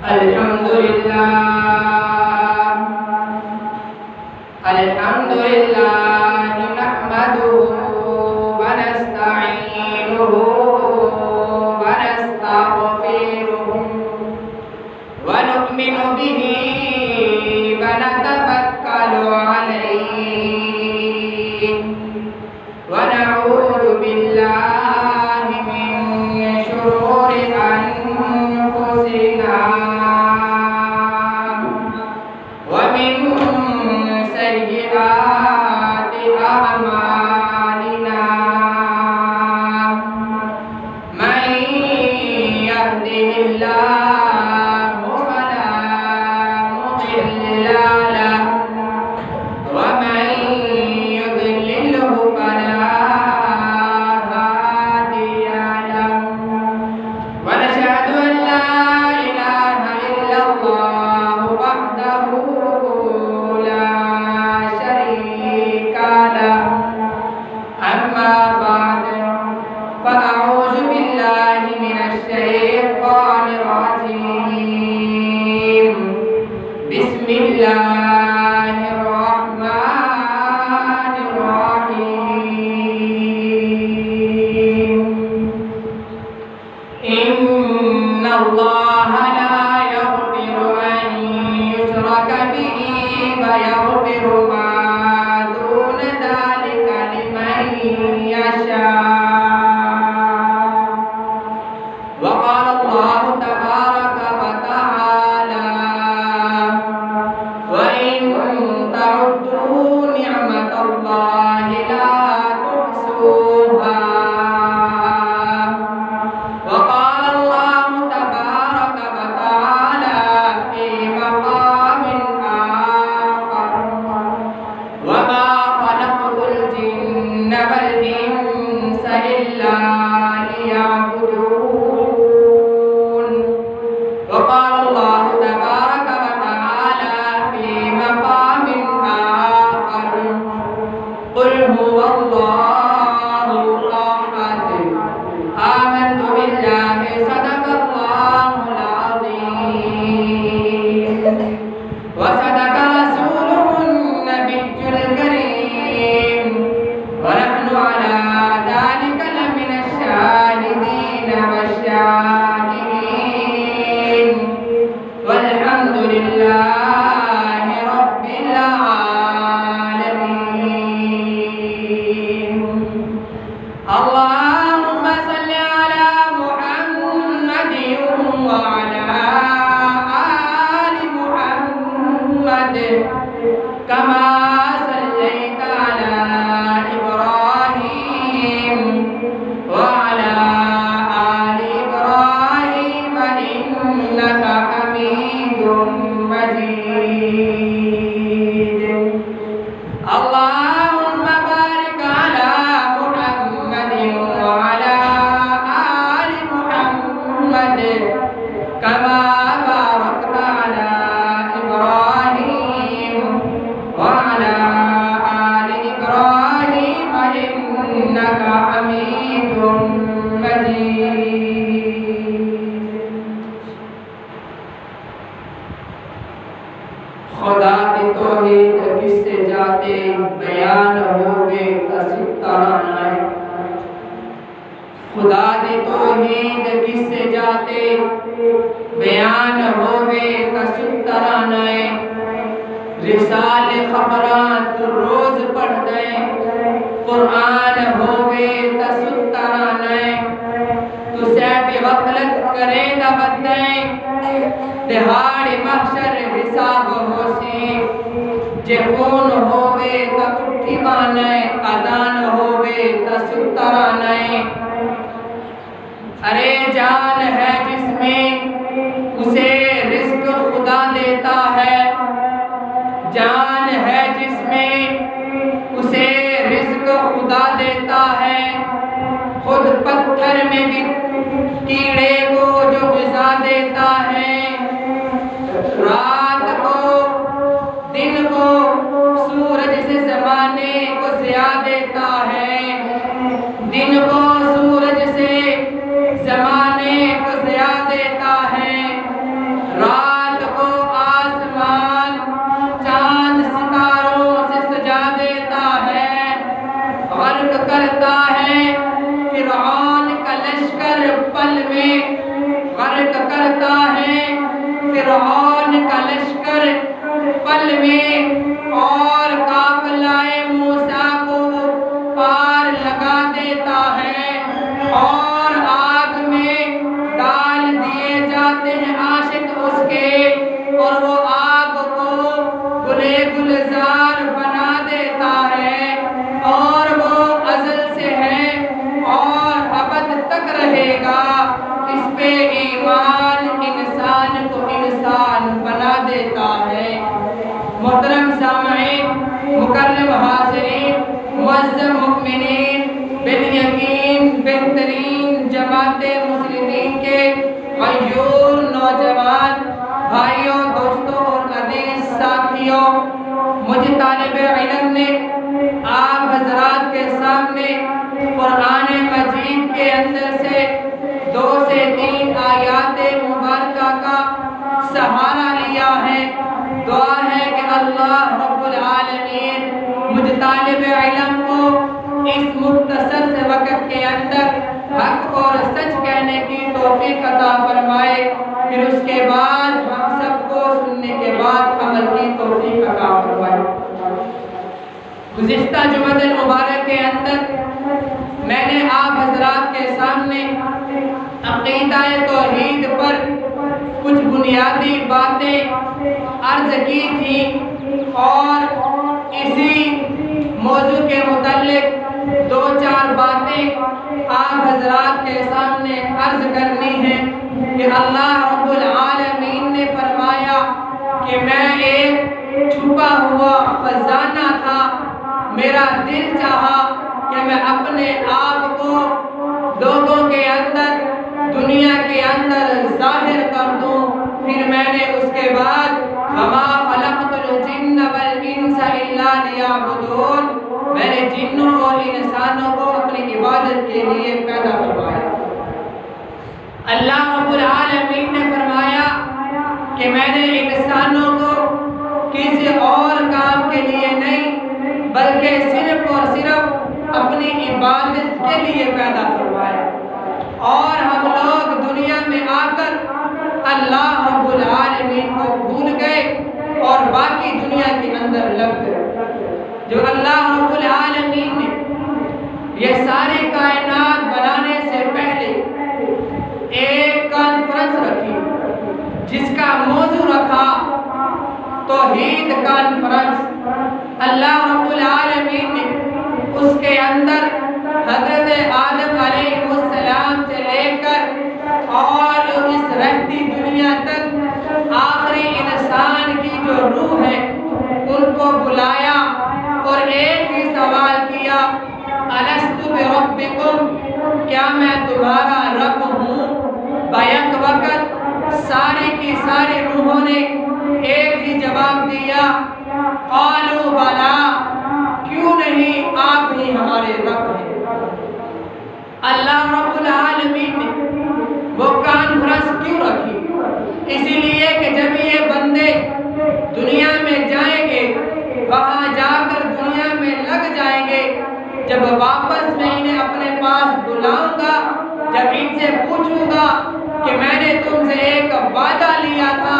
الحمد لله نحمده ونستعينه ونستغفره ونؤمن به ونتوكل عليه ونعوذ بالله من شرور أنفسنا ومن سيئات أعمالنا من يهده الله فلا مضل له ومن يضلله فلا هادي له ونشهد أن لا إله إلا الله وحده لا شريك له أما بعد فأعوذ بالله من الشيطان الرجيم بسم الله الرحمن الرحيم إن الله لا يغفر أن يشرك به ويغفر ما دون ذلك لمن يشاء وقال الله تبارك وتعالى وإن تعدوا نعمة الله لا تحصوها وقال الله تبارك وتعالى في مقام آخر وما خلقت الجن والإنس إلا ليعبدون وقال الله تبارك وتعالى في مقام آخر قل هو الله أحد آمنت بالله صدق الله العظيم وصدق رسوله النبي الكريم ونحن على ذلك لمن الشاهدين والشاكرين والحمد لله رب العالمين اللهم صل على محمد وعلى آل محمد كما صليت على إبراهيم وعلى آل إبراهيم إنك حميد مجيد اللهم بارك على محمد وعلى آل محمد كما باركت على إبراهيم وعلى آل إبراهيم إنك حميد مجيد خدا کی توحید کس سے جاتے بیان ہوگے کسی ترانہ خدا کی توحید کس سے جاتے بیان ہوگے کسی ترانہ رسال خبرات روز پڑھ دیں قرآن ہوگے کسی ترانہ تو سیف غفلت کرے دبت دیں دہاڑ محشر حساب ہو سی جے خون ہوئے تا کٹھی بانے اذان ہوئے تا سترانے ارے جان ہے جس میں اسے رزق خدا دیتا ہے جان ہے جس میں اسے رزق خدا دیتا ہے خود پتھر میں بھی کیڑے کو جو غذا دیتا ہے رات کو دن کو سورج سے زمانے کو ضیاء دیتا ہے دن کو سورج سے زمانے کو ضیاء دیتا ہے رات کرتا ہے فرعون کا لشکر پل میں اور قافلہ موسیٰ کو پار لگا دیتا ہے اور آگ میں ڈال دیے جاتے ہیں عاشق اس کے، اور وہ آگ کو گلے گلزار بنا دیتا ہے اور وہ ازل سے ہے اور ابد تک رہے گا۔ اس پہ ایمان انسان کو انسان بنا دیتا ہے۔ محترم سامعین، مکرم حاضرین، معزز مؤمنین، بالیقین بہترین جماعت مسلمین کے غیور نوجوان بھائیوں، دوستوں اور عزیز ساتھیوں، مجھے طالب علم نے آپ حضرات کے سامنے قرآن مجید کے اندر سے 2 سے 3 آیات مبارکہ کا سہارا لیا ہے۔ دعا ہے کہ اللہ رب العالمین مجھ طالب علم کو اس مختصر سے وقت کے اندر حق اور سچ کہنے کی توفیق عطا فرمائے، پھر اس کے بعد ہم سب کو سننے کے بعد عمل کی توفیق عطا فرمائے۔ گزشتہ جمعہ المبارک کے اندر میں نے آپ حضرات کے سامنے عقیدہ توحید پر کچھ بنیادی باتیں عرض کی تھی اور اسی موضوع کے متعلق 2-4 باتیں آپ حضرات کے سامنے عرض کرنی ہیں کہ اللہ رب العالمین نے فرمایا کہ میں ایک چھپا ہوا خزانہ تھا، میرا دل چاہا کہ میں اپنے آپ کو لوگوں کے اندر، دنیا کے اندر ظاہر کر دوں، پھر میں نے اس کے بعد وَمَا خَلَقْتُ الْجِنَّ وَالْإِنسَ إِلَّا لِيَعْبُدُونَ، میں نے جنوں اور انسانوں کو اپنی عبادت کے لیے پیدا فرمایا۔ اللہ رب العالمین نے فرمایا کہ میں نے انسانوں کو کسی اور کام کے لیے نہیں بلکہ صرف اور صرف اپنی عبادت کے لیے پیدا فرمایا، اور ہم لوگ دنیا میں آ کر اللہ رب العالمین کو بھول گئے اور باقی دنیا کے اندر لگ گئے۔ جو اللہ رب العالمین نے یہ ساری کائنات بنانے سے پہلے ایک کانفرنس رکھی جس کا موضوع رکھا توحید کانفرنس۔ اللہ رب العالمین نے اس کے اندر حضرت آدم علیہ السلام سے لے کر اور اس رہتی دنیا تک آخری انسان کی جو روح ہے ان کو بلایا اور ایک ہی سوال کیا، الست بربکم، کیا میں تمہارا رب ہوں؟ بیک وقت ساری کی ساری روحوں نے ایک ہی جواب دیا، قالوا بلا، کیوں نہیں، آپ ہی ہمارے رب ہیں۔ اللہ رب العالمین نے وہ کانفرنس کیوں رکھی؟ اسی لیے کہ جب یہ بندے دنیا میں جائیں گے، وہاں جا کر دنیا میں لگ جائیں گے، جب واپس میں انہیں اپنے پاس بلاؤں گا، جب ان سے پوچھوں گا کہ میں نے تم سے ایک وعدہ لیا تھا،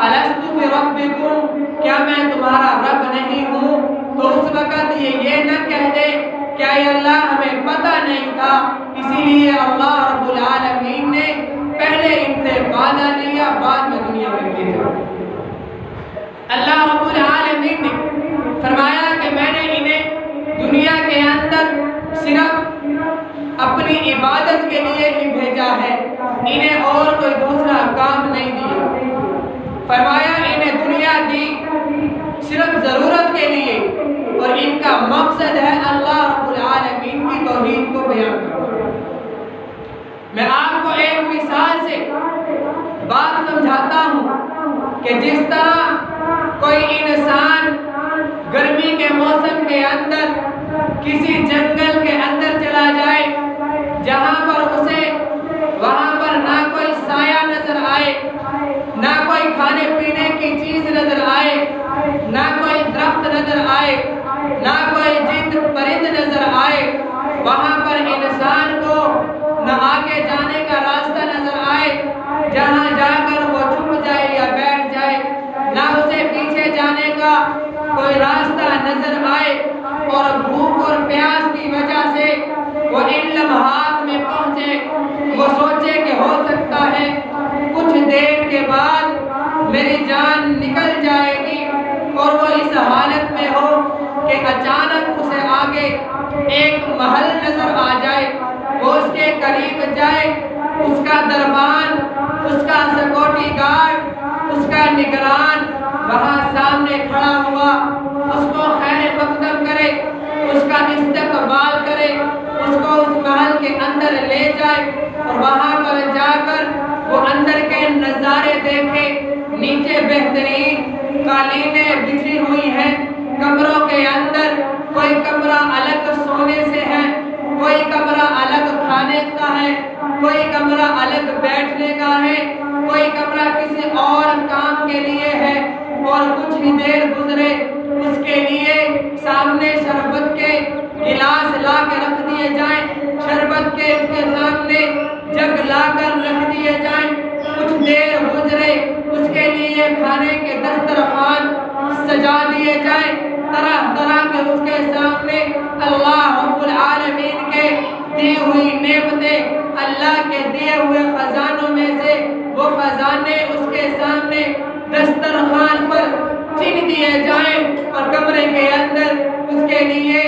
الست بربکم، کیا میں تمہارا رب نہیں ہوں، تو اس وقت یہ نہ کہہ دے کیا اللہ ہمیں پتہ نہیں تھا۔ اسی لیے اللہ رب العالمین نے پہلے ان سے وعدہ لیا، بعد میں دنیا میں بھیجا۔ اللہ رب العالمین نے فرمایا کہ میں نے انہیں دنیا کے اندر صرف اپنی عبادت کے لیے ہی بھیجا ہے، انہیں اور کوئی دوسرا کام نہیں دیا۔ فرمایا انہیں دنیا دی صرف ضرورت کے لیے، اور ان کا مقصد ہے اللہ رب العالمین کی توحید کو بیان کرنا۔ میں آپ کو ایک مثال سے بات سمجھاتا ہوں کہ جس طرح کوئی انسان گرمی کے موسم کے اندر کسی جنگل کے اندر چلا جائے جہاں پر اسے وہاں پر نہ کوئی سایہ نظر آئے، نہ کوئی کھانے پینے کی چیز نظر آئے، نہ کوئی درخت نظر آئے، نہ کوئی جند پرند نظر آئے، وہاں پر انسان کو نہ آگے جانے کا راستہ نظر آئے، جہاں جا کر وہ چھپ جائے یا بیٹھ جائے، نہ اسے پیچھے جانے کا کوئی راستہ نظر آئے، اور بھوک اور پیاس کی وجہ سے وہ ان لمحات میں پہنچے، وہ سوچے کہ ہو سکتا ہے کچھ دیر کے بعد میری جان نکل جائے گی، اور وہ اس حالت میں ہو کہ اچانک اسے آگے ایک محل نظر آ جائے، وہ اس کے قریب جائے، اس کا دربان، اس کا سیکورٹی گارڈ، اس کا نگران وہاں سامنے کھڑا ہوا، اس کو خیر مقدم کرے، اس کا استقبال کرے، اس کو اس محل کے اندر لے جائے، اور وہاں پر جا کر وہ اندر کے نظارے دیکھے۔ نیچے بہترین قالینیں بچھی ہوئی ہیں، کمروں کے اندر کوئی کمرہ الگ سونے سے ہے، کوئی کمرہ الگ کھانے کا ہے، کوئی کمرہ الگ بیٹھنے کا ہے، کوئی کمرہ کسی اور کام کے لیے ہے، اور کچھ ہی دیر گزرے اس کے لیے سامنے شربت کے گلاس لا کے رکھ دیے جائیں، شربت کے اس کے سامنے جگ لا کر رکھ دیے جائیں، کچھ دیر گزرے اس کے لیے کھانے کے دسترخوان سجا دیے جائیں، طرح طرح کے اس کے سامنے اللہ رب العالمین کے دی ہوئی نعمتیں، اللہ کے دیے ہوئے خزانوں میں سے وہ خزانے اس کے سامنے دسترخوان پر چن دیے جائیں، اور کمرے کے اندر اس کے لیے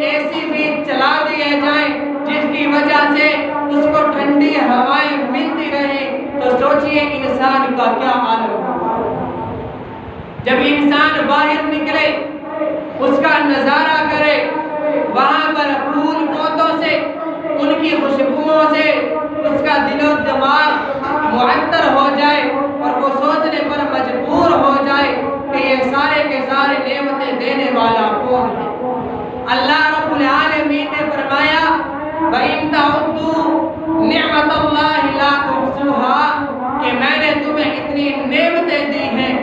اے سی بھی چلا دیے جائیں، جس کی وجہ سے اس کو ٹھنڈی ہوائیں ملتی رہیں۔ تو سوچئے انسان کا کیا حال ہوگا جب انسان باہر نکلے، اس کا نظارہ کرے، وہاں پر پھول پودوں سے، ان کی خوشبوؤں سے اس کا دل و دماغ معطر ہو جائے، اور وہ سوچنے پر مجبور ہو جائے کہ یہ سارے کے سارے نعمتیں دینے والا کون ہے؟ اللہ رب العالمین نے فرمایا وَإِن تَعُدُّوا نِعْمَتَ اللَّهِ لَا تُحْصُوهَا، کہ میں نے تمہیں اتنی نعمتیں دی ہیں،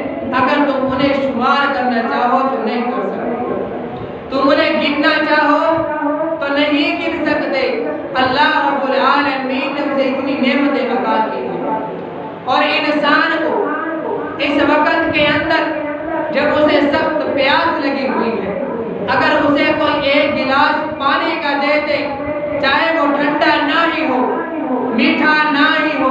اگر تم انہیں شمار کرنا چاہو تو نہیں کر سکتے، تم انہیں گننا چاہو تو نہیں گن سکتے۔ اللہ رب العالمین نے اسے اتنی نعمتیں عطا کی ہیں، اور انسان کو اس وقت کے اندر جب اسے سخت پیاس لگی ہوئی ہے، اگر اسے کوئی ایک گلاس پانی کا دے دے، چاہے وہ ٹھنڈا نہ ہی ہو، میٹھا نہ ہی ہو،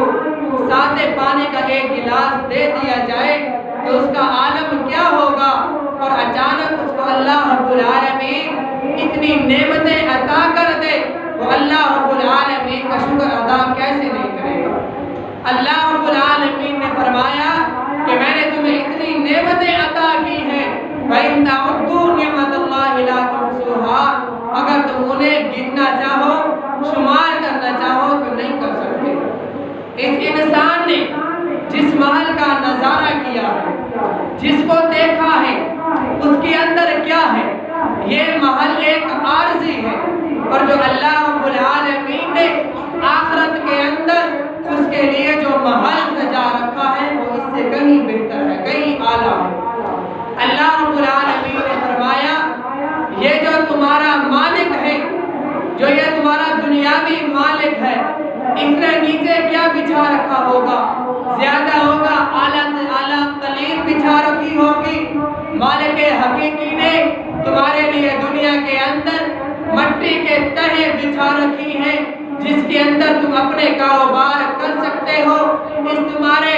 سادے پانی کا ایک گلاس دے دیا جائے تو اس کا عالم کیا ہوگا؟ اور اچانک اس کو اللہ رب العالمین اتنی نعمتیں عطا کر دے، وہ اللہ رب العالمین کا شکر ادا کیسے نہیں کرے گا؟ اللہ رب العالمین نے فرمایا کہ میں نے تمہیں اتنی نعمتیں عطا کی ہیں، وَإِن تَعُدُّوا نِعْمَتَ اللَّهِ لَا تُحْصُوهَا، اگر تم انہیں گننا چاہو، شمار کرنا چاہو تو نہیں کر سکتے۔ اس انسان نے جس محل کا نظارہ کیا ہے، جس کو دیکھا ہے، اس کے اندر کیا ہے؟ یہ محل ایک عارضی ہے، اور جو اللہ رب العالمین نے آخرت کے اندر اس کے لیے جو محل سجا رکھا ہے وہ اس سے کہیں بہتر ہے، کہیں اعلیٰ ہے۔ اللہ رب العالمین نے فرمایا یہ جو تمہارا مالک ہے، جو یہ تمہارا دنیاوی مالک ہے، اس نے نیچے کیا بچھا رکھا ہوگا؟ زیادہ ہوگا، اعلیٰ سے اعلیٰ قلیل بچھا رکھی ہوگی۔ مالک حقیقی نے تمہارے لیے دنیا کے اندر مٹی کے تہے بچھا رکھی ہیں، جس کے اندر تم اپنے کاروبار کر سکتے ہو۔ اس تمہارے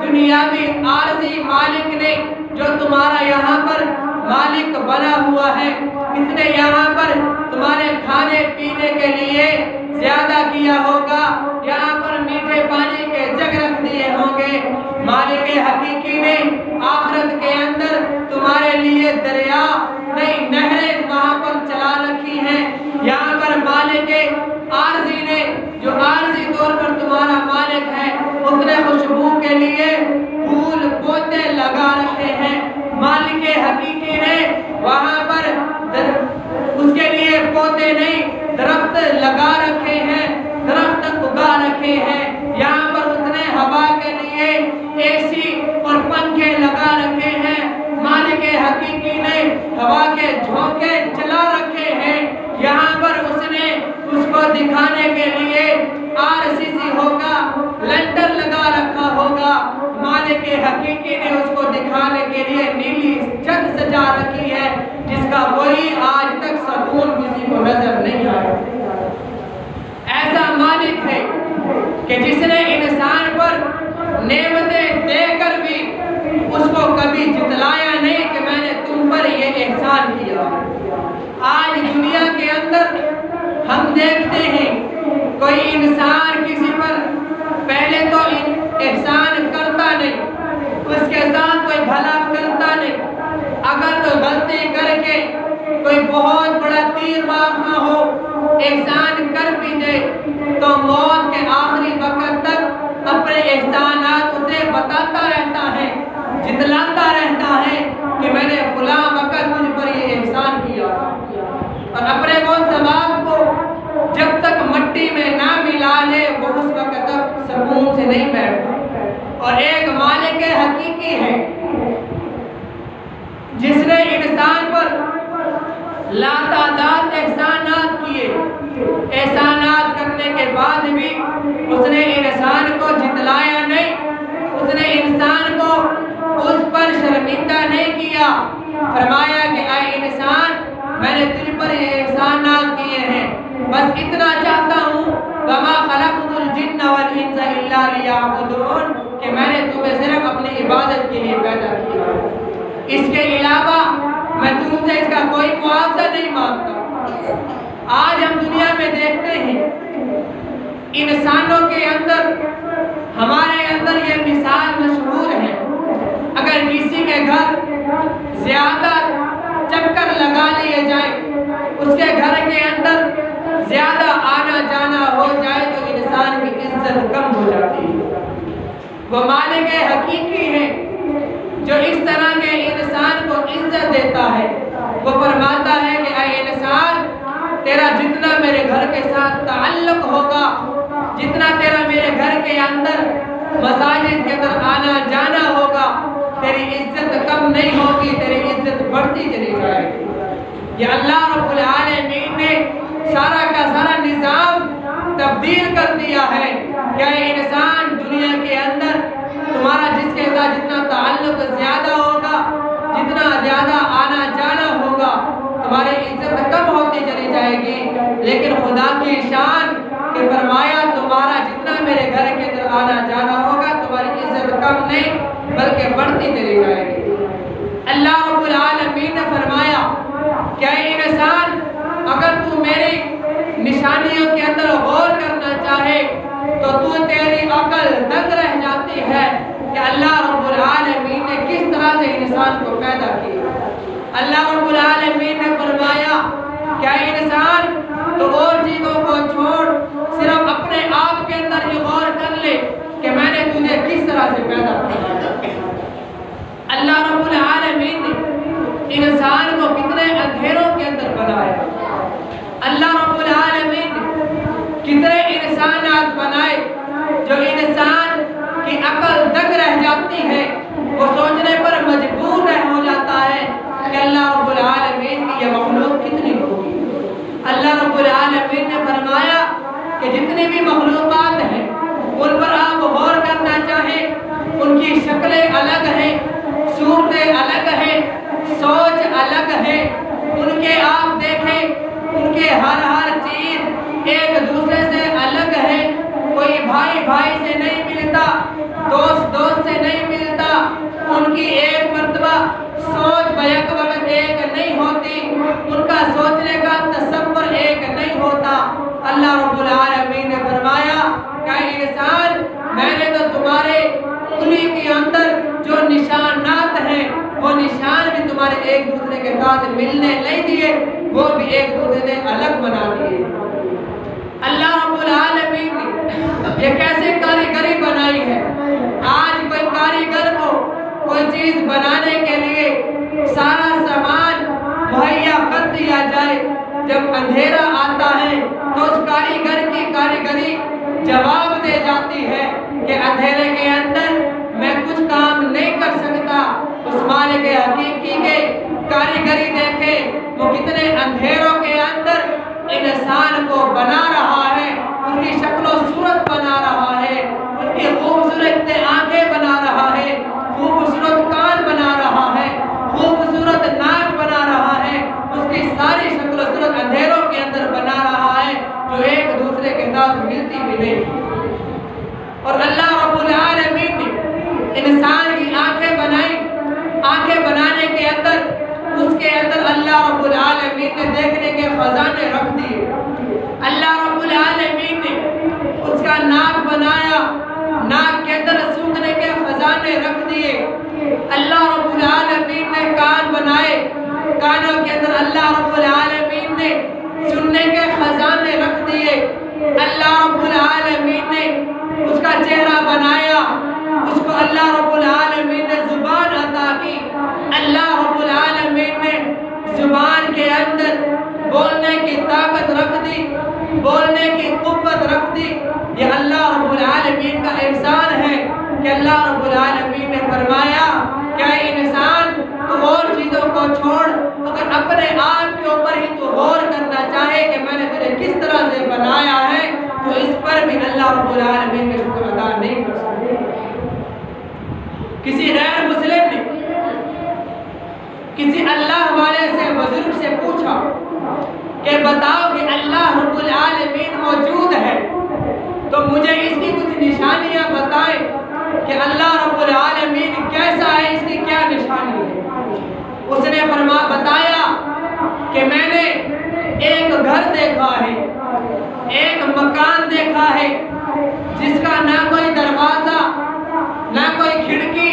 دنیاوی عارضی مالک نے جو تمہارا یہاں پر مالک بنا ہوا ہے، اس نے یہاں پر تمہارے کھانے پینے کے لیے زیادہ کیا ہوگا، یہاں پر میٹھے پانی کے جگ رکھ دیے ہوں گے۔ مالک حقیقی نے آخرت کے اندر تمہارے لیے دریا، نئی نہریں وہاں پر چلا رکھی ہیں۔ یہاں پر مالک عارضی نے جو عارضی طور پر تمہارا مالک ہے، اس نے خوشبو کے لیے پھول پودے لگا رکھے ہیں۔ مالک حقیقی نے وہاں پر اس کے لیے پودے نہیں، درخت لگا رکھے ہیں، درخت اگا رکھے ہیں۔ یہاں پر اس نے ہوا کے لیے اے سی اور پنکھے لگا رکھے ہیں۔ مالک حقیقی نے ہوا کے جھونکے چلا رکھے ہیں۔ یہاں پر اس نے اس کو دکھانے کے لیے RCC ہوگا، لنٹر لگا رکھا ہوگا۔ حقیقی نے اس کو دکھانے کے لیے نیلی چھت سجا رکھی ہے جس کا کوئی آج تک سکون کسی کو نظر نہیں آیا۔ ایسا مالک ہے کہ جس نے انسان پر نعمتیں دے کر بھی اس کو کبھی جتلایا نہیں کہ میں نے تم پر یہ احسان کیا۔ آج دنیا کے اندر ہم دیکھتے ہیں کوئی انسان کسی پر پہلے تو احسان کرتا نہیں، اس کے ساتھ کوئی بھلا کرتا نہیں، اگر تو غلطی کر کے کوئی بہت بڑا تیر مارنا ہو احسان کر بھی دے تو موت کے آخری وقت تک اپنے احسانات اسے بتاتا رہتا ہے، جتلاتا رہتا ہے کہ میں نے فلاں وقت مجھ پر یہ احسان کیا، اور اپنے وہ ثواب کو جب تک مٹی میں نہ ملا لے وہ اس وقت تک سکون سے نہیں بیٹھتا۔ اور ایک مالک حقیقی ہے جس نے انسان پر لاتعداد احسانات کیے، احسانات کرنے کے بعد بھی اس نے انسان کو جتلایا نہیں، اس نے انسان کو اس پر شرمندہ نہیں کیا۔ فرمایا کہ اے انسان میں نے تجھ پر یہ احسانات کیے ہیں، بس اتنا چاہتا ہوں وما خلقت الجن والانس الا لیعبدون کہ میں نے تمہیں صرف اپنی عبادت کے لیے پیدا کیا، اس کے علاوہ میں تم سے اس کا کوئی معاوضہ نہیں مانگتا۔ آج ہم دنیا میں دیکھتے ہیں انسانوں کے اندر، ہمارے اندر یہ مثال مشہور ہے، اگر کسی کے گھر زیادہ چکر لگا لیے جائیں، اس کے گھر کے اندر زیادہ آنا جانا ہو جائے تو انسان کی عزت کم ہو جاتی ہے۔ وہ مالک حقیقی ہے جو اس طرح کے انسان کو عزت دیتا ہے، وہ فرماتا ہے کہ اے انسان تیرا جتنا میرے گھر کے ساتھ تعلق ہوگا، جتنا تیرا میرے گھر کے اندر مساجد کے اندر آنا جانا ہوگا، تیری عزت کم نہیں ہوگی، تیری عزت بڑھتی چلی جائے گی۔ یہ اللہ رب العالمین نے سارا کا سارا نظام تبدیل کر دیا ہے کہ اے انسان دنیا کے اندر تمہارا جس کے ساتھ جتنا تعلق زیادہ ہوگا، جتنا زیادہ آنا جانا ہوگا، تمہاری عزت کم ہوتی چلی جائے گی، لیکن خدا کی شان کہ فرمایا تمہارا جتنا میرے گھر کے اندر آنا جانا ہوگا تمہاری عزت کم نہیں بلکہ بڑھتی چلی جائے گی۔ اللہ رب العالمین نے فرمایا کہ اے انسان اگر تو میری نشانیوں کے اندر غور کرنا چاہے تو تیری عقل دنگ رہ جاتی ہے کہ اللہ رب العالمین نے کس طرح سے انسان کو پیدا کیا۔ اللہ رب العالمین نے فرمایا کہ اے انسان تو اور چیزوں کو چھوڑ صرف اپنے آپ کے اندر ہی غور کر لے کہ میں نے تجھے کس طرح سے پیدا کیا۔ اللہ رب العالمین نے انسان کو کتنے اندھیروں کے اندر بنایا، اللہ رب العالمین نے کتنے انسانات بنائے جو انسان کی عقل دنگ رہ جاتی ہے، وہ سوچنے پر مجبور ہو جاتا ہے کہ اللہ رب العالمین کی یہ مخلوق کتنی ہوگی۔ اللہ رب العالمین نے فرمایا کہ جتنی بھی مخلوقات ہیں ان پر آپ غور کرنا چاہیں ان کی شکلیں الگ ہیں، صورتیں الگ ہیں، سوچ الگ ہے، ان کے آپ دیکھیں ان کے ہر چیز ایک دوسرے سے الگ ہے، کوئی بھائی بھائی سے نہیں ملتا، دوست دوست سے نہیں ملتا، ان کی ایک مرتبہ سوچ بیک وقت ایک نہیں ہوتی، ان کا سوچنے کا تصور ایک نہیں ہوتا۔ اللہ رب العالمین نے فرمایا کہ انسان میں نے تو تمہارے انگلی کے اندر جو نشانات ہیں وہ نشان بھی تمہارے ایک دوسرے کے ساتھ ملنے نہیں دیے، وہ بھی ایک دوسرے سے الگ بنا دیے۔ اللہ رب العالمین نے یہ کیسے کاریگری بنائی ہے۔ آج کوئی کاریگر کو کوئی چیز بنانے کے لیے سارا سامان مہیا کر دیا جائے، جب اندھیرا آتا ہے تو اس کاریگر کی کاریگری جواب دے جاتی ہے کہ اندھیرے کے اندر میں کچھ کام نہیں کر سکتا۔ اس مالک حقیقی کے کاریگری دیکھیں وہ کتنے اندھیروں کے اندر انسان کو بنا رہا ہے، اس کی شکل و صورت بنا رہا ہے، اس کی خوبصورت آنکھیں بنا رہا ہے، انسان کی آنکھیں بنائی، آنکھیں بنانے کے اندر اس کے اندر اللہ رب العالمین نے دیکھنے کے خزانے رکھ دیے۔ اللہ رب العالمین نے اس کا ناک بنایا، ناک کے اندر سونگھنے کے خزانے رکھ دیے۔ اللہ رب العالمین نے کان بنائے، کانوں کے اندر اللہ رب العالمین نے سننے کے خزانے رکھ دیے۔ اللہ رب العالمین نے اس کا چہرہ بنایا، اس کو اللہ رب العالمین نے زبان عطا کی۔ اللہ رب العالمین نے زبان کے اندر بولنے کی طاقت رکھ دی، بولنے کی قوت رکھ دی۔ یہ اللہ رب العالمین کا احسان ہے کہ اللہ رب العالمین نے فرمایا کہ اے انسان تو اور چیزوں کو چھوڑ، اگر اپنے آپ کے اوپر ہی تو غور کرنا چاہے کہ میں نے تجھے کس طرح سے بنایا ہے تو اس پر بھی اللہ رب العالمین کا شکر ادا نہیں کر سکتے۔ کسی غیر مسلم نے کسی اللہ والے سے بزرگ سے پوچھا کہ بتاؤ کہ اللہ رب العالمین موجود ہے تو مجھے اس کی کچھ نشانیاں بتائیں کہ اللہ رب العالمین کیسا ہے، اس کی کیا نشانی ہے۔ اس نے بتایا کہ میں نے ایک گھر دیکھا ہے، ایک مکان دیکھا ہے جس کا نہ کوئی دروازہ، نہ کوئی کھڑکی،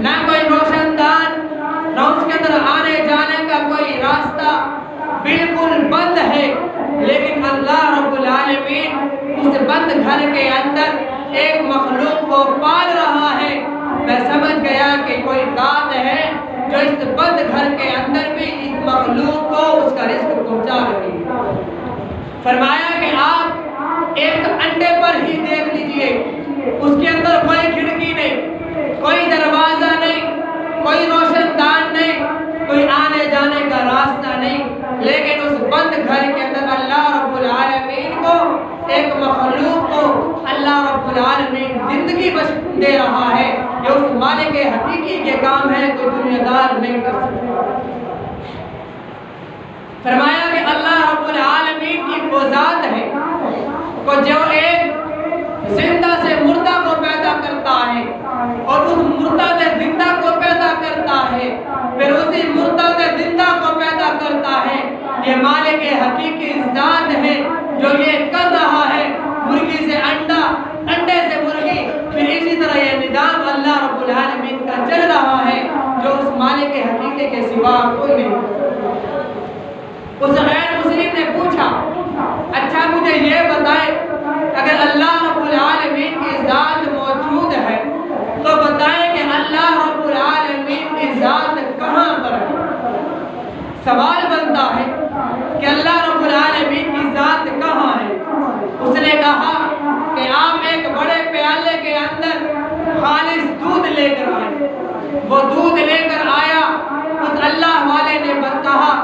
نہ کوئی روشن دان، نہ اس کے اندر آنے جانے کا کوئی راستہ، بالکل بند ہے، لیکن اللہ رب العالمین اس بند گھر کے اندر ایک مخلوق کو پال رہا ہے۔ میں سمجھ گیا کہ کوئی ذات ہے جو اس بند گھر کے اندر بھی اس مخلوق کو اس کا رزق پہنچا رہی ہے۔ فرمایا کہ آپ ایک انڈے پر ہی دیکھ لیجئے، اس کے اندر کوئی کھڑکی نہیں، کوئی دروازہ نہیں، کوئی روشن دان نہیں، کوئی آنے جانے کا راستہ نہیں، لیکن اس بند گھر کے اندر اللہ رب العالمین کو، ایک مخلوق کو اللہ رب العالمین زندگی بخش دے رہا ہے۔ یہ اس مالک حقیقی کے کام ہے، کوئی دنیا دار نہیں کر سکتا۔ فرمایا کہ اللہ رب العالمین کی وہ ذات ہے کہ جو ایک زندہ سے مردہ کو پیدا کرتا ہے اور اس مردہ سے زندہ کو پیدا کرتا ہے، پھر اسی مردہ سے زندہ کو پیدا کرتا ہے۔ یہ مالک حقیقی ذات ہے جو یہ کر رہا ہے، مرغی سے انڈا، انڈے سے مرغی، پھر اسی طرح یہ نظام اللہ رب العالمین کا چل رہا ہے جو اس مالک حقیقی کے سوا کوئی نہیں۔ اس غیر مسلم نے پوچھا اچھا مجھے یہ بتائے اگر اللہ رب العالمین کی ذات موجود ہے تو بتائیں کہ اللہ رب العالمین کی ذات کہاں پر ہے۔ سوال بنتا ہے کہ اللہ رب العالمین کی ذات کہاں ہے۔ اس نے کہا کہ آپ ایک بڑے پیالے کے اندر خالص دودھ لے کر آئے۔ وہ دودھ لے کر آیا، اس اللہ والے نے کہا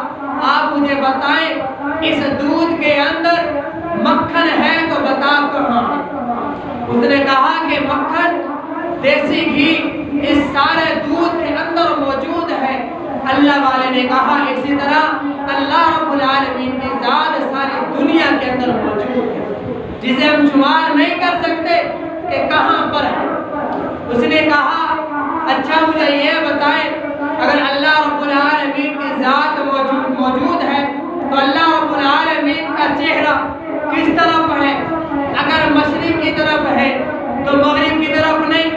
آپ مجھے بتائیں اس دودھ کے اندر مکھن ہے تو بتا کہاں ہے۔ اس نے کہا کہ مکھن، دیسی گھی اس سارے دودھ کے اندر موجود ہے۔ اللہ والے نے کہا اسی طرح اللہ رب العالمین کی ذات ساری دنیا کے اندر موجود ہے، جسے ہم شمار نہیں کر سکتے کہ کہاں پر ہے۔ اس نے کہا اچھا مجھے یہ بتائیں اگر اللہ رب العالمین کی ذات موجود ہے تو اللہ رب العالمین کا چہرہ کس طرف ہے؟ اگر مشرق کی طرف ہے تو مغرب کی طرف نہیں،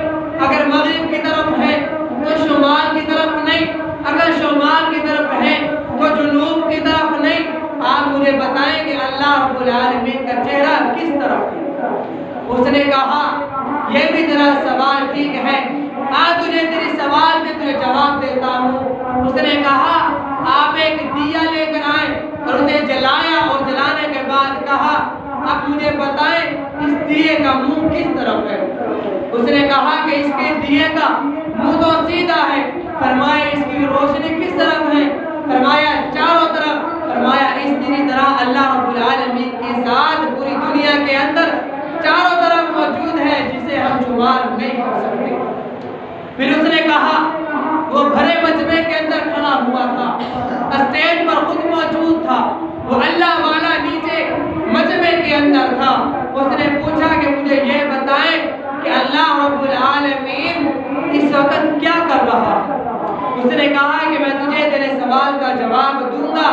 اگر مغرب کی طرف ہے تو شمال کی طرف نہیں، اگر شمال کی طرف ہے تو جنوب کی طرف نہیں۔ آپ مجھے بتائیں کہ اللہ رب العالمین کا چہرہ کس طرف ہے۔ اس نے کہا یہ بھی تیرا سوال ٹھیک ہے، آج تجھے تیری سوال میں تجھے جواب دیتا ہوں۔ اس نے کہا آپ ایک دیا لے کر آئیں اور اسے جلایا اور جلانے کے بعد کہا اب مجھے بتائیں اس دیے کا منہ کس طرف ہے۔ اس نے کہا کہ اس کے دیے کا منہ تو سیدھا ہے۔ فرمایا اس کی روشنی کس طرف ہے؟ فرمایا چاروں طرف۔ فرمایا اسی طرح اللہ رب العالمین کی ذات پوری دنیا کے اندر چاروں طرف موجود ہے جسے ہم شمار نہیں کر سکتے۔ پھر اس نے کہا وہ بھرے مجمع کے اندر کھڑا ہوا تھا، اسٹیج پر خود موجود تھا، وہ اللہ والا نیچے مجمع کے اندر تھا۔ اس نے پوچھا کہ مجھے یہ بتائیں کہ اللہ رب العالمین اس اس نے کہا کہ میں تجھے تیرے سوال کا جواب دوں گا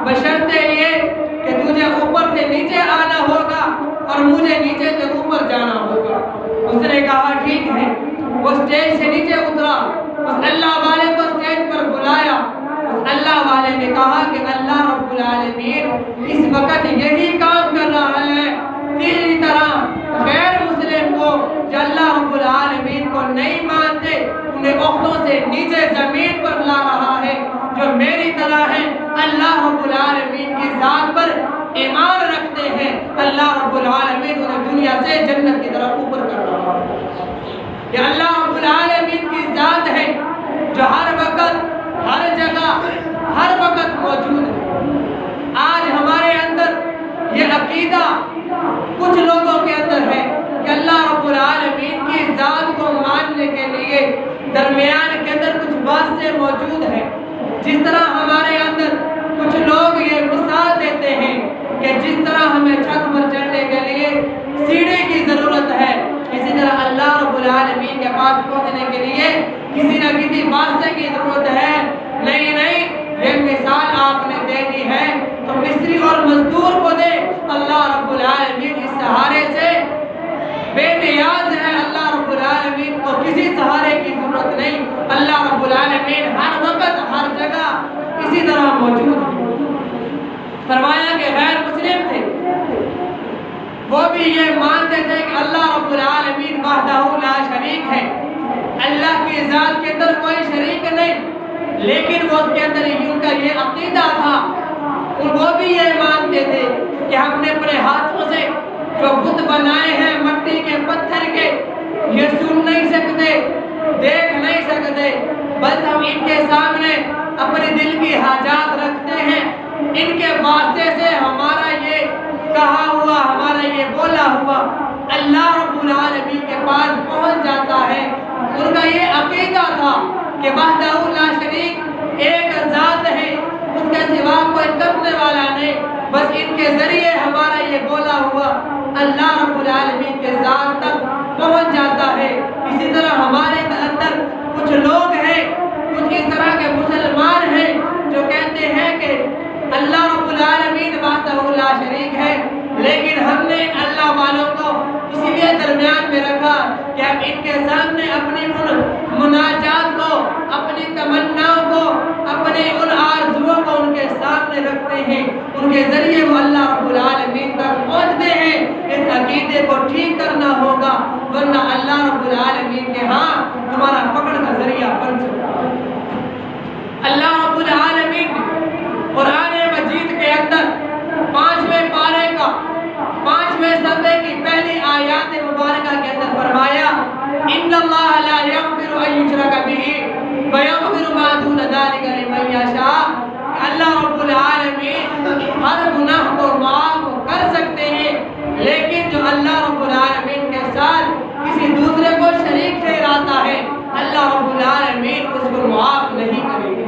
بشرطے یہ کہ تجھے اوپر سے نیچے آنا ہوگا اور مجھے نیچے سے اوپر جانا ہوگا۔ اس نے کہا ٹھیک ہے۔ وہ اسٹیج سے نیچے اترا، اس اللہ والے کو اسٹیج پر بلایا۔ اس اللہ والے نے کہا کہ اللہ رب العالمین اس وقت یہی کام کر رہا ہے، تیری طرح غیر مسلم کو جو اللہ رب العالمین کو نہیں مانتے انہیں عہدوں سے نیچے زمین پر لا رہا ہے، جو میری طرح ہے اللہ رب العالمین کی ذات پر ایمان رکھتے ہیں، اللہ رب العالمین انہیں دنیا سے جنت کی طرف اوپر کر رہا ہے۔ یہ اللہ رب العالمین کی ذات ہے جو ہر وقت ہر جگہ ہر وقت موجود ہے۔ آج ہمارے اندر یہ عقیدہ کچھ لوگوں کے اندر ہے کہ اللہ رب العالمین کی ذات کو ماننے کے لیے درمیان کے اندر کچھ واسطے موجود ہیں۔ جس طرح ہمارے اندر کچھ لوگ یہ مثال دیتے ہیں کہ جس طرح ہمیں چھت پر چڑھنے کے لیے سیڑھی کی ضرورت ہے، اسی طرح اللہ رب العالمین کے پاس پہنچنے کے لیے کسی نہ کسی واسطے کی ضرورت ہے۔ نہیں، یہ مثال آپ نے دے دی ہے تو مستری اور مزدور کو دے، اللہ رب العالمین اس سہارے سے بے نیاز ہے۔ اللہ رب العالمین کو کسی سہارے کی ضرورت نہیں، اللہ رب العالمین ہر وقت ہر جگہ اسی طرح موجود ہے۔ فرمایا کہ غیر مسلم تھے، وہ بھی یہ مانتے تھے کہ اللہ رب العالمین وحدہ لا شریک ہے، اللہ کی ذات کے اندر کوئی شریک نہیں، لیکن وہ اس کے اندر ان کا یہ عقیدہ تھا، وہ بھی یہ مانتے تھے کہ ہم نے اپنے ہاتھوں سے جو بت بنائے ہیں مٹی کے پتھر کے، یہ سن نہیں سکتے، دیکھ نہیں سکتے، بس ہم ان کے سامنے اپنے دل کی حاجات رکھتے ہیں، ان کے واسطے سے ہمارا یہ کہا ہوا، ہمارا یہ بولا ہوا اللہ رب العالمین کے پاس پہنچ جاتا ہے۔ ان کا یہ عقیدہ تھا کہ وحدہ لا شریک ایک ذات ہے، اس کے سوا کوئی کرنے والا نہیں، بس ان کے ذریعے ہمارا یہ بولا ہوا اللہ رب العالمین کے ذات تک پہنچ جاتا ہے۔ اسی طرح ہمارے اندر کچھ لوگ ہیں، کچھ اس طرح کے مسلمان ہیں جو کہتے ہیں کہ اللہ رب العالمین وحدہ لا شریک ہے، لیکن ہم نے اللہ والوں کو اسی لیے درمیان میں رکھا کہ ہم ان کے سامنے اپنی ان مناجات کو، اپنی تمناؤں کو، اپنے ان آرزوؤں کو ان کے سامنے رکھتے ہیں، ان کے ذریعے وہ اللہ رب العالمین تک پہنچتے ہیں۔ اس عقیدے کو ٹھیک کرنا ہوگا، ورنہ اللہ رب العالمین کے ہاں تمہارا پکڑ کا ذریعہ بن سکتا ہے۔ اللہ رب العالمین قرآن مجید کے اندر 5ویں پارے کا 5ویں صفحے کی پہلی آیات مبارکہ کے اندر فرمایا ان اللہ لا یغفر ان یشرک بہ ویغفر ما دون ذلک لمن یشاء۔ اللہ رب العالمین ہر گناہ کو معاف کر سکتے ہیں، لیکن جو اللہ رب العالمین کے ساتھ کسی دوسرے کو شریک ٹھہراتا ہے اللہ رب العالمین اس کو معاف نہیں کریں گے،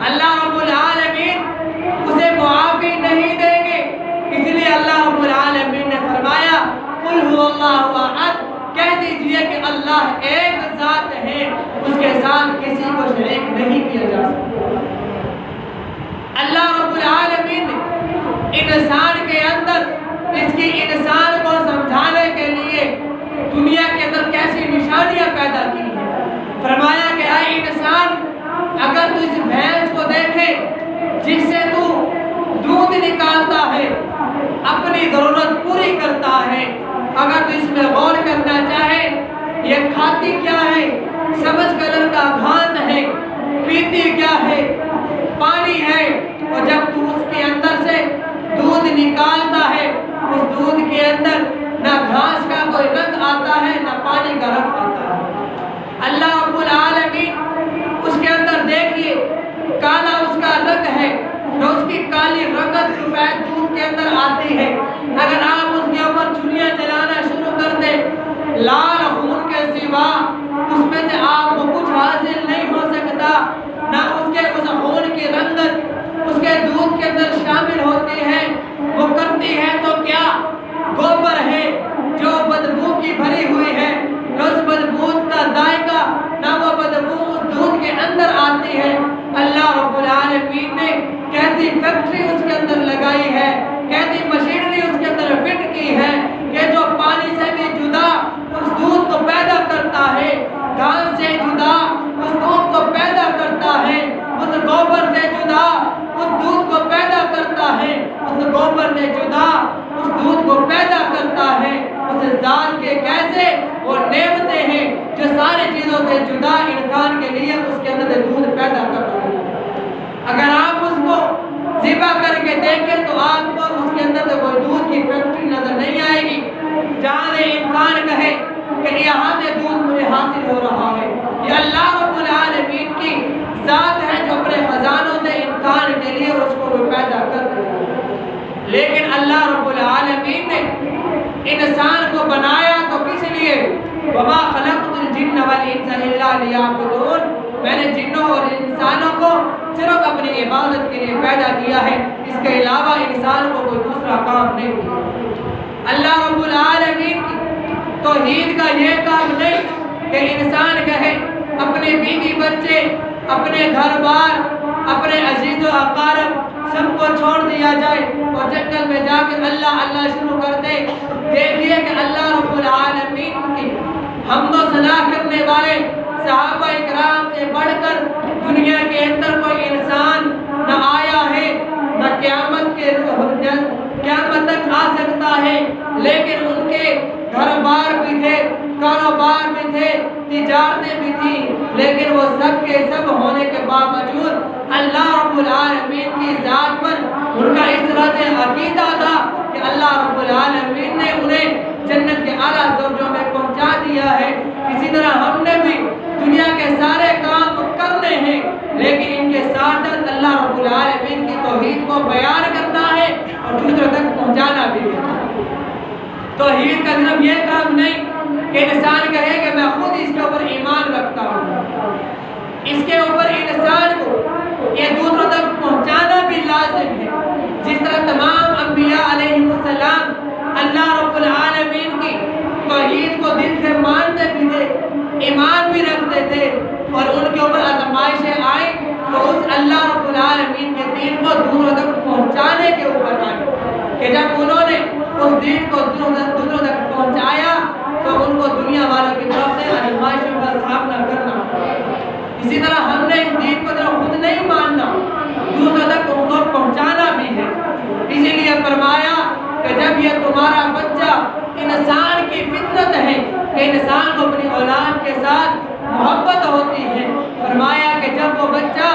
اللہ رب العالمین اسے معافی نہیں دیں گے۔ اس لیے اللہ رب العالمین نے فرمایا قل هو اللہ احد، کہہ دیجئے کہ اللہ ایک ذات ہے، اس کے ساتھ کسی کو شریک نہیں کیا جا سکتا۔ اللہ رب العالمین انسان کے اندر اس کی انسان کو سمجھانے کے لیے دنیا کے اندر کیسی نشانیاں پیدا کی ہیں۔ فرمایا کہ اے انسان، اگر تو اس بھینس کو دیکھے جس سے تو دودھ نکالتا ہے، اپنی ضرورت پوری کرتا ہے، اگر تو اس میں غور کرنا چاہے یہ کھاتی کیا ہے، سبز کلر کا گھاس ہے، پیتی کیا ہے، پانی ہے، اور جب تو اس کے اندر سے دودھ نکالتا ہے اس دودھ کے اندر نہ گھاس کا کوئی رنگ آتا ہے نہ پانی کا رنگ آتا ہے۔ اللہ رب العالمین اس کے اندر دیکھیے کالا اس کا رنگ ہے، جو اس کی کالی رنگت سفید دودھ کے اندر آتی ہے، اگر آپ اس کے اوپر چھریاں چلانا شروع کر دیں لال خون کے سوا اس میں سے آپ کو کی فیکٹری نظر نہیں آئے گی جہاں سے انسان کہے کہ یہاں سے دودھ مجھے حاصل ہو رہا ہے۔ یہ اللہ رب العالمین کی ذات ہے جو اپنے خزانوں سے انسان کے لیے اس کو پیدا کر رہا ہے۔ لیکن اللہ رب العالمین نے انسان کو بنایا تو کس لیے؟ وَمَا خَلَقْتُ الْجِنَّ وَالْإِنسَ إِلَّا لِيَعْبُدُونَ، میں نے جنوں اور انسانوں کو صرف اپنی عبادت کے لیے پیدا کیا ہے، اس کے علاوہ انسان کو کوئی دوسرا کام نہیں دیا۔ اللہ رب العالمین کی توحید کا یہ کام نہیں کہ انسان کہے اپنے بیوی بچے، اپنے گھر بار، اپنے عزیز و اقارب سب کو چھوڑ دیا جائے اور جنگل میں جا کے اللہ اللہ شروع کر دے۔ دیکھیے کہ اللہ رب العالمین کی حمد و ثنا کرنے والے صحابہ اکرام سے بڑھ کر دنیا کے اندر کوئی انسان نہ آیا ہے، نہ قیامت تک آ سکتا ہے، لیکن ان کے گھر بار بھی تھے، کاروبار بھی تھے، تجارتیں بھی تھیں، لیکن وہ سب کے سب ہونے کے باوجود اللہ رب العالمین کی ذات پر ان کا اس طرح سے عقیدہ تھا کہ اللہ رب العالمین نے انہیں جنت کے اعلیٰ درجوں میں پہنچا دیا ہے۔ اسی طرح ہم نے بھی دنیا کے سارے کام کرنے ہیں، لیکن ان کے ساتھ اللہ رب العالمین کی توحید کو بیان کرنا ہے اور دوسروں تک پہنچانا بھی ہے۔ توحید کا صرف یہ کام نہیں کہ انسان کہے کہ میں خود اس کے اوپر ایمان رکھتا ہوں، اس کے اوپر انسان کو یہ دوسروں تک پہنچانا بھی لازم ہے۔ جس طرح تمام انبیاء علیہ السلام اللہ رب العالمین کی توحید کو دل سے مانتے بھی تھے، ایمان بھی رکھتے تھے، اور ان کے اوپر آزمائشیں آئیں تو اس اللہ رب العالمین کے دین کو دوسروں تک پہنچانے کے اوپر آئیں کہ جب انہوں نے اس دین کو دوسروں تک پہنچایا تو ان کو دنیا والوں کی طرف سے آزمائشوں کا سامنا کرنا پڑا۔ اسی طرح ہم نے اس دین کو صرف خود نہیں ماننا، دوسروں تک ان کو پہنچانا بھی ہے۔ اسی لیے فرمایا کہ جب یہ تمہارا بچہ، انسان کی فطرت ہے کہ انسان کو اپنی اولاد کے ساتھ محبت ہوتی ہے، فرمایا کہ جب وہ بچہ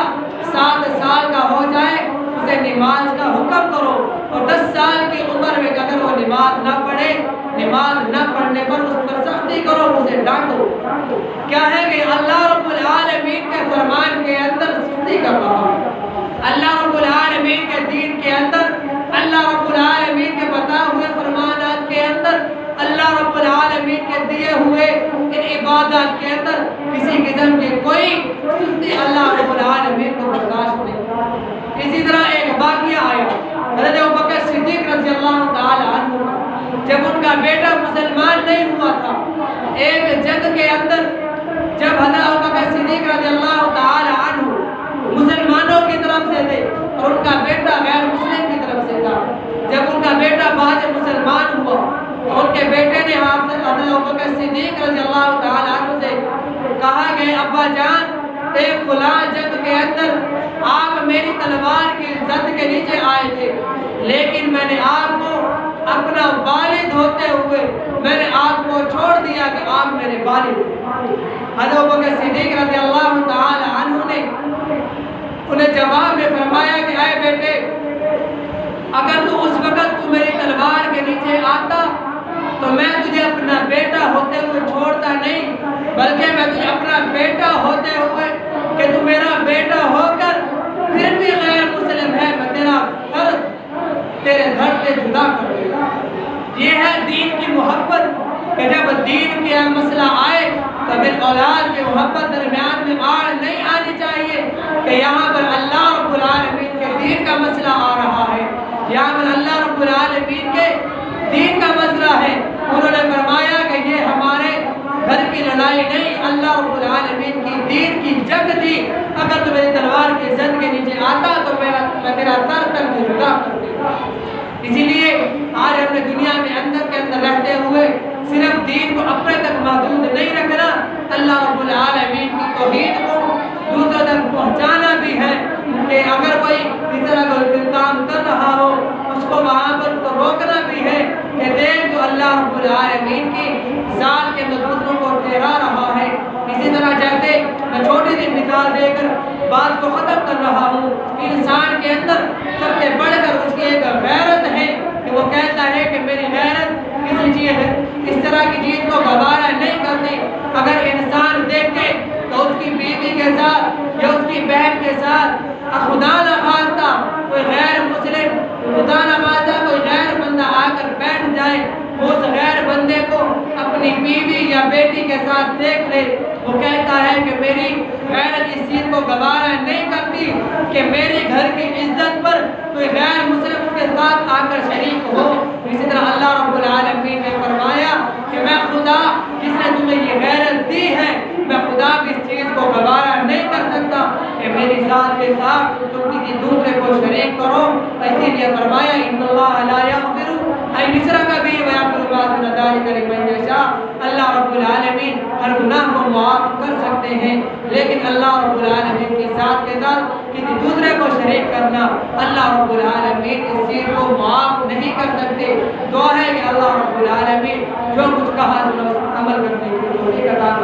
7 سال کا ہو جائے اسے نماز کا حکم کرو، اور 10 سال کی عمر میں اگر وہ نماز نہ پڑھے، نماز نہ پڑھنے پر اس پر سختی کرو، اسے ڈانٹو۔ کیا ہے کہ اللہ رب العالمین کے فرمان کے اندر سختی کا کہا ہے، اللہ رب العالمین کے دین کے اندر، اللہ رب العالمین کے بتائے ہوئے فرمانات کے اندر، اللہ رب العالمین کے دیے ہوئے ان عبادات کے اندر کسی قسم کی کوئی سستی اللہ رب العالمین کو برداشت نہیں۔ اسی طرح ایک واقعہ آیا، حضرت ابوبکر صدیق رضی اللہ تعالی عنہ جب ان کا بیٹا مسلمان نہیں ہوا تھا، ایک جنگ کے اندر جب حضرت ابوبکر صدیق رضی اللہ تعالی عنہ مسلمانوں کی طرف سے تھے اور ان کا بیٹا غیر مسلم کی طرف سے تھا، جب ان کا بیٹا بعد مسلمان ہوا تو ان کے بیٹے نے حضرت ابوبکر صدیق رضی اللہ تعالی عنہ سے کہا کہ ابا جان، ایک فلاں جنگ کے اندر آپ میری تلوار کی زد کے نیچے آئے تھے، لیکن میں نے آپ کو اپنا والد ہوتے ہوئے میں نے آپ کو چھوڑ دیا کہ آپ میرے والد ہیں۔ حضرت ابوبکر صدیق رضی اللہ تعالی عنہ نے انہیں جواب میں فرمایا کہ اے بیٹے، اگر تو اس وقت تو میری تلوار کے نیچے آتا تو میں تجھے اپنا بیٹا ہوتے ہوئے چھوڑتا نہیں، بلکہ میں تجھے اپنا بیٹا ہوتے ہوئے کہ تو میرا بیٹا ہو کر پھر بھی غیر مسلم ہے، میں تیرا فرض تیرے گھر سے جدا کر دوں گا۔ یہ ہے دین کی محبت کہ جب دین کا مسئلہ آئے تو پھر اولاد کی محبت درمیان میں آڑ نہیں آنی چاہیے کہ یہاں پر اللہ رب العالمین کے دین کا مسئلہ آ رہا ہے، یہاں پر اللہ رب العالمین کے دین کا مسئلہ ہے۔ انہوں نے فرمایا کہ یہ ہمارے گھر کی لڑائی نہیں، اللہ رب العالمین کی دین کی جنگ تھی، اگر تو میری تلوار کی زد کے نیچے آتا تو میں تیرا سر تک بھی جدا کر دیتا۔ اسی لیے آج ہم نے دنیا میں اندر کے اندر رہتے ہوئے صرف دین کو اپنے تک محدود نہیں رکھنا، اللہ رب العالمین کی توحید کو دوسروں تک پہنچانا بھی ہے کہ اگر کوئی اس طرح کا کام کر رہا ہو اس کو وہاں پر تو روکنا بھی ہے کہ دیکھ جو اللہ رب العالمین کی ذات کے دوسروں کو ٹھہرا رہا ہے۔ اسی طرح جیسے میں چھوٹی سی مثال دے کر بات کو ختم کر رہا ہوں، انسان کے اندر سب سے بڑھ کر اس کی ایک غیرت ہے کہ وہ کہتا ہے کہ میری غیرت کسی چیز اس طرح کی چیز کو گوارا نہیں کرتی۔ اگر انسان دیکھے تو اس کی بیوی کے ساتھ یا اس کی بہن کے ساتھ خدا نہ خواستہ کوئی غیر مسلم، خدا نہ خواستہ کوئی غیر بندہ آ کر بیٹھ جائے، اس غیر بندے کو اپنی بیوی یا بیٹی کے ساتھ دیکھ لے، وہ کہتا ہے کہ میری غیرت اس چیز کو گوارا نہیں کرتی کہ میرے گھر کی عزت پر کوئی غیر مسلم اس کے ساتھ آ کر شریک ہو۔ اسی طرح اللہ رب العالمین نے فرمایا کہ میں خدا جس نے تمہیں یہ غیرت دی ہے، میں خدا بھی اس چیز کو گوارا نہیں کر سکتا کہ میری ذات کے ساتھ تم کسی دوسرے کو شریک کرو۔ اسی لیے فرمایا ان اللہ لا یغفر ان یشرک بہ ویغفر ما دون ذلک لمن یشاء۔ اللہ رب العالمین ہر گناہ کو معاف کر سکتے ہیں، لیکن اللہ رب العالمین کی ذات کے ساتھ کسی دوسرے کو شریک کرنا اللہ رب العالمین اس چیز کو معاف نہیں کر سکتے۔ دعا ہے کہ اللہ رب العالمین جو کچھ کہا عمل کرنے کی توفیق عطا